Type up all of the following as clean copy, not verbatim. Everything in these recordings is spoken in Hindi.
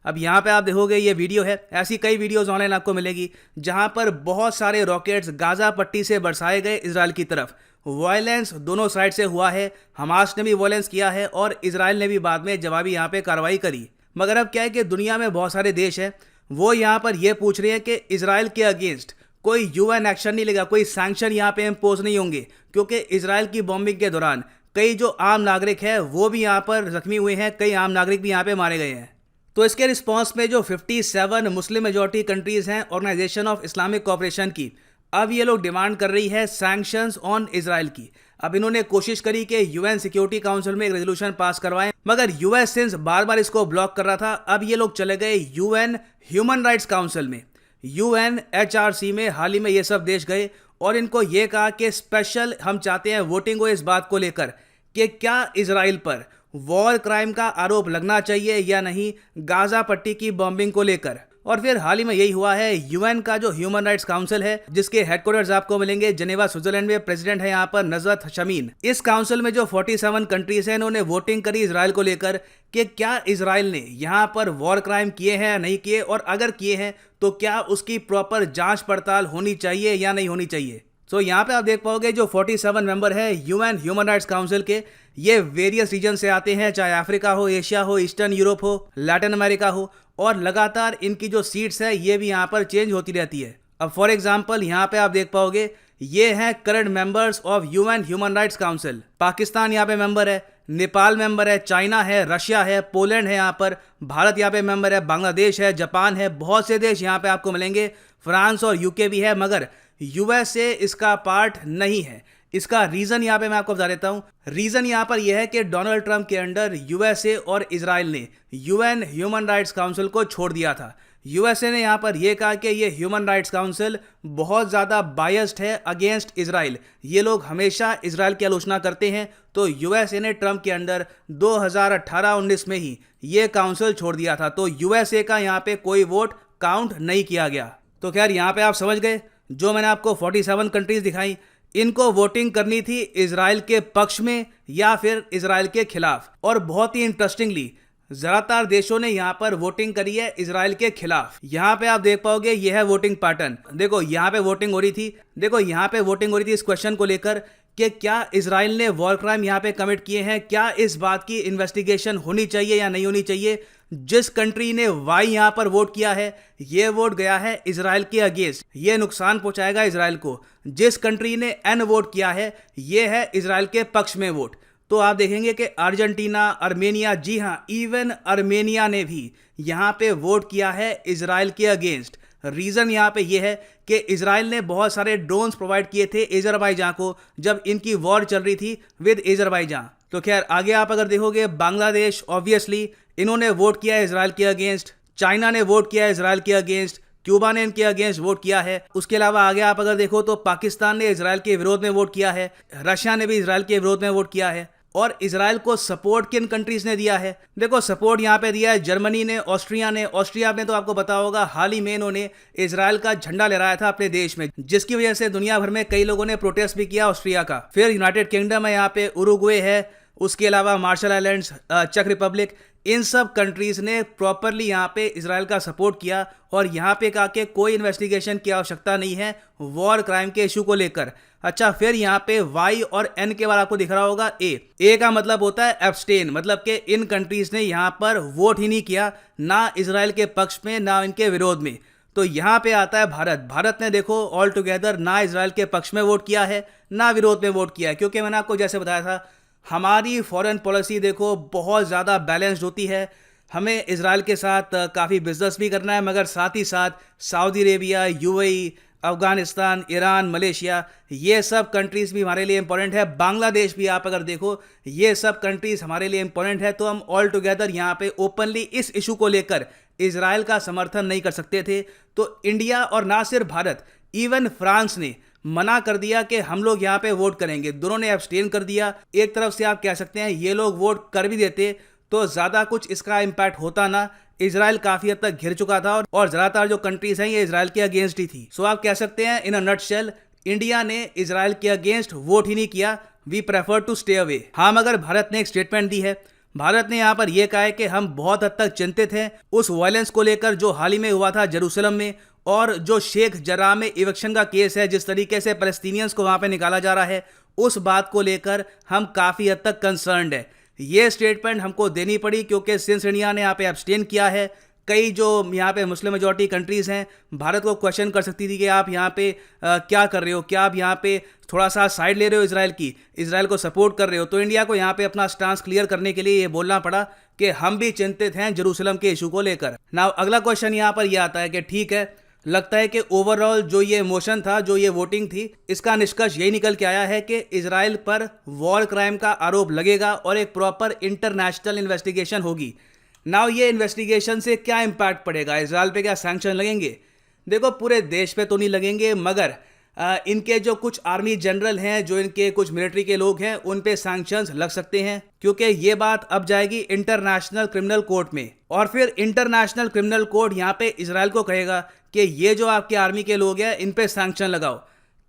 अब यहाँ पे आप देखोगे ये वीडियो है, ऐसी कई वीडियोस ऑनलाइन आपको मिलेगी जहाँ पर बहुत सारे रॉकेट्स गाजा पट्टी से बरसाए गए इजराइल की तरफ। वायलेंस दोनों साइड से हुआ है, हमास ने भी वायलेंस किया है और इजराइल ने भी बाद में जवाबी यहाँ पे कार्रवाई करी। मगर अब क्या है कि दुनिया में बहुत सारे देश हैं, वो यहाँ पर ये पूछ रहे हैं कि इजराइल के अगेंस्ट कोई यूएन एक्शन नहीं लेगा, कोई सैंक्शन यहाँ पे इम्पोज नहीं होंगे, क्योंकि इजराइल की बॉम्बिंग के दौरान कई जो आम नागरिक हैं वो भी यहाँ पर जख्मी हुए हैं, कई आम नागरिक भी यहाँ पे मारे गए हैं। तो इसके रिस्पॉन्स में जो 57 मुस्लिम मेजॉरिटी कंट्रीज हैं ऑर्गेनाइजेशन ऑफ इस्लामिक कोऑपरेशन की, अब ये लोग डिमांड कर रही है सैंक्शंस ऑन इजराइल की। अब इन्होंने कोशिश करी कि यूएन सिक्योरिटी काउंसिल में एक रेजोल्यूशन पास करवाएं, मगर यूएस सिंस बार बार इसको ब्लॉक कर रहा था। अब ये लोग चले गए यूएन ह्यूमन राइट्स काउंसिल में, UNHRC में। हाल ही में ये सब देश गए और इनको ये कहा कि स्पेशल हम चाहते हैं वोटिंग हो इस बात को लेकर कि क्या इजराइल पर वॉर क्राइम का आरोप लगना चाहिए या नहीं गाजा पट्टी की बॉम्बिंग को लेकर। और फिर हाल ही में यही हुआ है, यूएन का जो ह्यूमन राइट्स काउंसिल है जिसके हेडक्वार्टर्स आपको मिलेंगे जेनेवा स्विट्जरलैंड में, प्रेसिडेंट है यहाँ पर नजरत शमीन। इस काउंसिल में जो 47 कंट्रीज हैं इन्होंने वोटिंग करी इजराइल को लेकर कि क्या इजराइल ने यहाँ पर वॉर क्राइम किए हैं या नहीं किए, और अगर किए हैं तो क्या उसकी प्रॉपर जांच पड़ताल होनी चाहिए या नहीं होनी चाहिए। तो यहाँ पे आप देख पाओगे जो 47 मेंबर है यूएन ह्यूमन राइट्स काउंसिल के, ये वेरियस रीजन से आते हैं, चाहे अफ्रीका हो, एशिया हो, ईस्टर्न यूरोप हो, लैटिन अमेरिका हो, और लगातार इनकी जो सीट्स है ये भी यहाँ पर चेंज होती रहती है। अब फॉर एग्जांपल यहाँ पे आप देख पाओगे ये हैं current members of UN human rights council. Pakistan यहाँ पे मेंबर है, नेपाल मेंबर है, चाइना है, रशिया है, पोलैंड है, यहाँ पर भारत यहाँ पे मेंबर है, बांग्लादेश है, जापान है, बहुत से देश यहाँ पे आपको मिलेंगे, फ्रांस और यूके भी है, मगर यूएसए इसका पार्ट नहीं है। इसका रीजन यहाँ पे मैं आपको बता देता हूँ। रीजन यहाँ पर यह है कि डोनाल्ड ट्रंप के अंडर यूएसए और इजराइल ने यूएन ह्यूमन राइट्स काउंसिल को छोड़ दिया था। यूएसए ने यहाँ पर यह कहा कि ये ह्यूमन राइट्स काउंसिल बहुत ज़्यादा बायस्ड है अगेंस्ट इजराइल, ये लोग हमेशा इजराइल की आलोचना करते हैं। तो यूएसए ने ट्रंप के अंडर 2018-19 में ही ये काउंसिल छोड़ दिया था। तो यूएसए का यहाँ पे कोई वोट काउंट नहीं किया गया। तो खैर यहाँ पे आप समझ गए, जो मैंने आपको 47 कंट्रीज दिखाई, इनको वोटिंग करनी थी इजराइल के पक्ष में या फिर इजराइल के खिलाफ। और बहुत ही इंटरेस्टिंगली ज्यादातर देशों ने यहाँ पर वोटिंग करी है इजराइल के खिलाफ। यहाँ पे आप देख पाओगे यह है वोटिंग पैटर्न। देखो यहाँ पे वोटिंग हो रही थी, देखो यहाँ पे वोटिंग हो रही थी इस क्वेश्चन को लेकर कि क्या इजराइल ने वॉर क्राइम यहाँ पे कमिट किए हैं, क्या इस बात की इन्वेस्टिगेशन होनी चाहिए या नहीं होनी चाहिए। जिस कंट्री ने वाई यहाँ पर वोट किया है ये वोट गया है इजराइल के अगेंस्ट, ये नुकसान पहुंचाएगा इजराइल को। जिस कंट्री ने एन वोट किया है ये है इजराइल के पक्ष में वोट। तो आप देखेंगे कि अर्जेंटीना, अर्मेनिया, जी हाँ इवन अर्मेनिया ने भी यहाँ पे वोट किया है इजराइल के अगेंस्ट। रीजन यहाँ पे ये है कि इजराइल ने बहुत सारे ड्रोन्स प्रोवाइड किए थे अजरबैजान को जब इनकी वॉर चल रही थी विद अजरबैजान। तो खैर आगे आप अगर देखोगे बांग्लादेश ऑब्वियसली इन्होंने वोट किया है इजराइल के अगेंस्ट, चाइना ने वोट किया है इजराइल के अगेंस्ट, क्यूबा ने इनके अगेंस्ट वोट किया है। उसके अलावा आगे आप अगर देखो तो पाकिस्तान ने इजराइल के विरोध में वोट किया है, रशिया ने भी इजराइल के विरोध में वोट किया है। और इजराइल को सपोर्ट किन कंट्रीज ने दिया है, देखो सपोर्ट यहाँ पे दिया है जर्मनी ने, ऑस्ट्रिया ने। ऑस्ट्रिया ने तो आपको पता होगा हाल ही में इन्होंने इजराइल का झंडा लहराया था अपने देश में, जिसकी वजह से दुनिया भर में कई लोगों ने प्रोटेस्ट भी किया ऑस्ट्रिया का। फिर यूनाइटेड किंगडम है, यहाँ पे उरुग्वे है, उसके अलावा मार्शल आइलैंड्स, चेक रिपब्लिक, इन सब कंट्रीज ने प्रॉपरली यहाँ पे इजराइल का सपोर्ट किया और यहाँ पे कहा कि कोई इन्वेस्टिगेशन की आवश्यकता नहीं है वॉर क्राइम के इशू को लेकर। अच्छा फिर यहाँ पे वाई और एन के बाद आपको दिख रहा होगा ए का मतलब होता है एब्सटेन, मतलब कि इन कंट्रीज ने यहाँ पर वोट ही नहीं किया, ना इजराइल के पक्ष में ना इनके विरोध में। तो यहाँ पे आता है भारत। भारत ने देखो ऑल टुगेदर ना इजराइल के पक्ष में वोट किया है ना विरोध में वोट किया है, क्योंकि मैंने आपको जैसे बताया था हमारी फॉरेन पॉलिसी देखो बहुत ज़्यादा बैलेंस्ड होती है। हमें इजराइल के साथ काफ़ी बिजनेस भी करना है, मगर साथ ही साथ Saudi Arabia, UAE, Afghanistan, Iran, Malaysia, ये सब कंट्रीज़ भी हमारे लिए इंपॉर्टेंट है। बांग्लादेश भी आप अगर देखो ये सब कंट्रीज़ हमारे लिए इंपॉर्टेंट है। तो हम ऑल टुगेदर यहाँ पे ओपनली इस इशू को लेकर इजराइल का समर्थन नहीं कर सकते थे। तो इंडिया और ना सिर्फ भारत, इवन फ्रांस ने मना कर दिया कि हम लोग यहाँ पे वोट करेंगे, दोनों ने एब्सटेन कर दिया। एक तरफ से आप कह सकते हैं ये लोग वोट कर भी देते तो ज़्यादा कुछ इसका इम्पैक्ट होता ना, इजराइल काफ़ी हद तक घिर चुका था और ज़्यादातर जो कंट्रीज हैं ये इजराइल के अगेंस्ट ही थी। सो आप कह सकते हैं इन अ नटशेल इंडिया ने इजराइल के अगेंस्ट वोट ही नहीं किया, we prefer to stay away. हाँ मगर भारत ने एक स्टेटमेंट दी है, भारत ने यहाँ पर यह कहा है कि हम बहुत हद तक चिंतित हैं उस वायलेंस को लेकर जो हाल ही में हुआ था जेरूसलम में, और जो शेख जराह में इविक्शन का केस है, जिस तरीके से पैलेस्टीनियंस को वहाँ पे निकाला जा रहा है, उस बात को लेकर हम काफ़ी हद तक कंसर्न्ड है। ये स्टेटमेंट हमको देनी पड़ी क्योंकि सिंस इंडिया ने यहाँ पे एब्सटेन किया है, कई जो यहाँ पे मुस्लिम मेजॉरिटी कंट्रीज़ हैं भारत को क्वेश्चन कर सकती थी कि आप यहाँ पे क्या कर रहे हो, क्या आप यहाँ पे थोड़ा सा साइड ले रहे हो इजराइल की, इजराइल को सपोर्ट कर रहे हो। तो इंडिया को यहाँ पे अपना स्टांस क्लियर करने के लिए ये बोलना पड़ा कि हम भी चिंतित हैं जेरूसलम के इशू को लेकर। नाउ अगला क्वेश्चन यहाँ पर यह आता है कि ठीक है, लगता है कि ओवरऑल जो ये मोशन था, जो ये वोटिंग थी, इसका निष्कर्ष यही निकल के आया है कि इजराइल पर वॉर क्राइम का आरोप लगेगा और एक प्रॉपर इंटरनेशनल इन्वेस्टिगेशन होगी। नाउ ये इन्वेस्टिगेशन से क्या इम्पैक्ट पड़ेगा, इजराइल पे क्या सैंक्शन लगेंगे? देखो, पूरे देश पे तो नहीं लगेंगे, मगर इनके जो कुछ आर्मी जनरल हैं, जो इनके कुछ मिलिट्री के लोग हैं, उन पे सैंक्शंस लग सकते हैं, क्योंकि ये बात अब जाएगी इंटरनेशनल क्रिमिनल कोर्ट में, और फिर इंटरनेशनल क्रिमिनल कोर्ट यहाँ पे इजराइल को कहेगा कि ये जो आपके आर्मी के लोग हैं इन पे सैंक्शन लगाओ।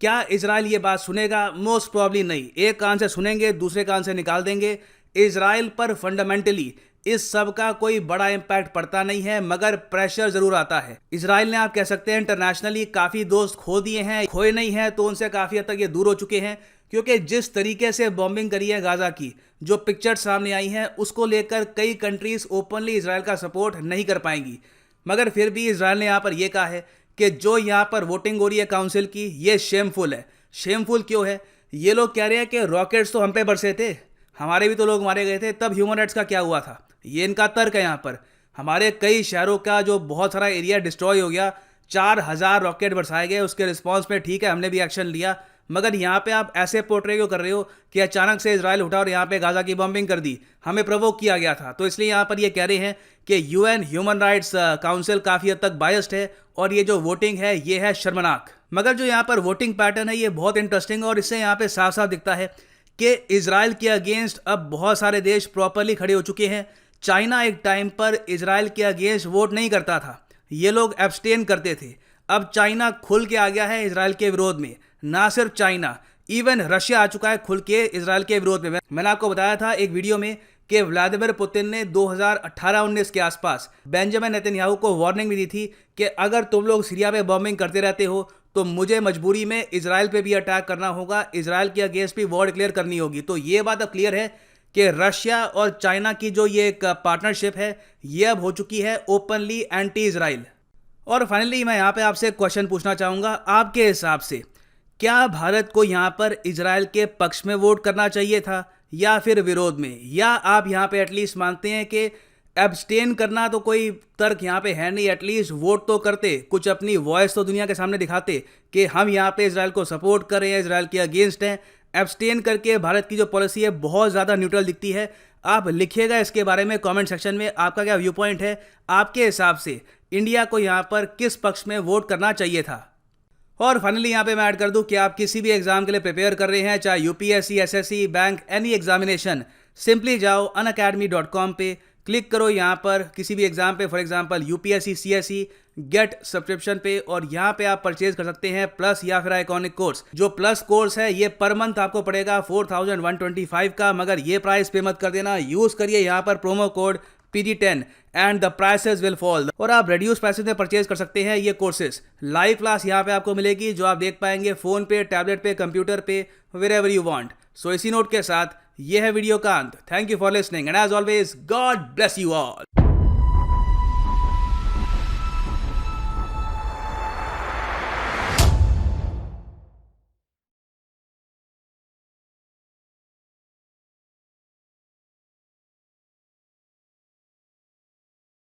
क्या इजराइल ये बात सुनेगा? मोस्ट प्रॉब्ली नहीं। एक कान से सुनेंगे, दूसरे कान से निकाल देंगे। इजराइल पर फंडामेंटली इस सब का कोई बड़ा इम्पैक्ट पड़ता नहीं है, मगर प्रेशर जरूर आता है। इजराइल ने, आप कह सकते हैं, इंटरनेशनली काफ़ी दोस्त खो दिए हैं, खोए नहीं हैं, तो उनसे काफ़ी हद तक ये दूर हो चुके हैं, क्योंकि जिस तरीके से बॉम्बिंग करी है गाजा की, जो पिक्चर्स सामने आई हैं, उसको लेकर कई कंट्रीज ओपनली इजराइल का सपोर्ट नहीं कर पाएंगी। मगर फिर भी इजराइल ने यहाँ पर यह कहा है कि जो यहाँ पर वोटिंग हो रही है काउंसिल की, ये शेमफुल है। शेमफुल क्यों है? ये लोग कह रहे हैं कि रॉकेट्स तो हम पे बरसे थे, हमारे भी तो लोग मारे गए थे, तब ह्यूमन राइट्स का क्या हुआ था? ये इनका तर्क है। यहाँ पर हमारे कई शहरों का जो बहुत सारा एरिया डिस्ट्रॉय हो गया, 4000 रॉकेट बरसाए गए, उसके रिस्पॉन्स में ठीक है हमने भी एक्शन लिया, मगर यहाँ पे आप ऐसे पोर्ट्रे क्यों कर रहे हो कि अचानक से इजराइल उठा और यहाँ पे गाजा की बॉम्बिंग कर दी, हमें प्रोवोक किया गया था। तो इसलिए यहाँ पर ये कह रहे हैं कि यूएन ह्यूमन राइट्स काउंसिल काफ़ी हद तक बायस्ड है और ये जो वोटिंग है ये है शर्मनाक। मगर जो यहाँ पर वोटिंग पैटर्न है ये बहुत इंटरेस्टिंग है, और इससे यहाँ पे साफ साफ दिखता है कि इजराइल के अगेंस्ट अब बहुत सारे देश प्रॉपरली खड़े हो चुके हैं। चाइना एक टाइम पर इजराइल के अगेंस्ट वोट नहीं करता था, ये लोग एब्सटेन करते थे। अब चाइना खुल के आ गया है इजराइल के विरोध में। ना सिर्फ चाइना, इवन रशिया आ चुका है खुल के इजराइल के विरोध में। मैंने आपको बताया था एक वीडियो में कि व्लादिमीर पुतिन ने 2018-19 के आसपास बेंजामिन नेतन्याहू को वार्निंग भी दी थी कि अगर तुम लोग सीरिया में बॉम्बिंग करते रहते हो तो मुझे मजबूरी में इजराइल पे भी अटैक करना होगा, इजराइल के अगेंस्ट भी वॉर डिक्लेयर करनी होगी। तो ये बात अब क्लियर है कि रशिया और चाइना की जो ये एक पार्टनरशिप है ये अब हो चुकी है ओपनली एंटी इजराइल। और फाइनली मैं यहाँ पे आपसे क्वेश्चन पूछना चाहूँगा, आपके हिसाब से क्या भारत को यहाँ पर इजराइल के पक्ष में वोट करना चाहिए था या फिर विरोध में? या आप यहाँ पे एटलीस्ट मानते हैं कि एब्सटेन करना तो कोई तर्क यहाँ पे है नहीं, एटलीस्ट वोट तो करते, कुछ अपनी वॉइस तो दुनिया के सामने दिखाते कि हम यहाँ पे इजराइल को सपोर्ट कर रहे हैं, इजराइल के अगेंस्ट हैं। एब्सटेन करके भारत की जो पॉलिसी है बहुत ज़्यादा न्यूट्रल दिखती है। आप लिखिएगा इसके बारे में कमेंट सेक्शन में, आपका क्या व्यू पॉइंट है? आपके हिसाब से इंडिया को यहाँ पर किस पक्ष में वोट करना चाहिए था? और फाइनली यहाँ पे मैं ऐड कर दूं कि आप किसी भी एग्जाम के लिए प्रिपेयर कर रहे हैं, चाहे UPSC, SSC, bank, any examination, simply जाओ unacademy.com पे, क्लिक करो यहाँ पर किसी भी एग्जाम पे, for example UPSC, CSC, get subscription पे, और यहाँ पे आप परचेज कर सकते हैं प्लस या फिर आइकॉनिक कोर्स। जो प्लस कोर्स है ये पर मंथ आपको पड़ेगा 4125 का, मगर ये प्राइस पे मत कर देना, यूज करिए यहाँ पर promo code PG10 and the prices will fall. और आप रिड्यूस प्राइसेस में परचेज कर सकते हैं ये कोर्सेज। लाइव क्लास यहाँ पे आपको मिलेगी जो आप देख पाएंगे फोन पे, टैबलेट पे, कंप्यूटर पे, वेरेवर यू वांट। सो इसी नोट के साथ ये है वीडियो का अंत। Thank you for listening and as always God bless you all.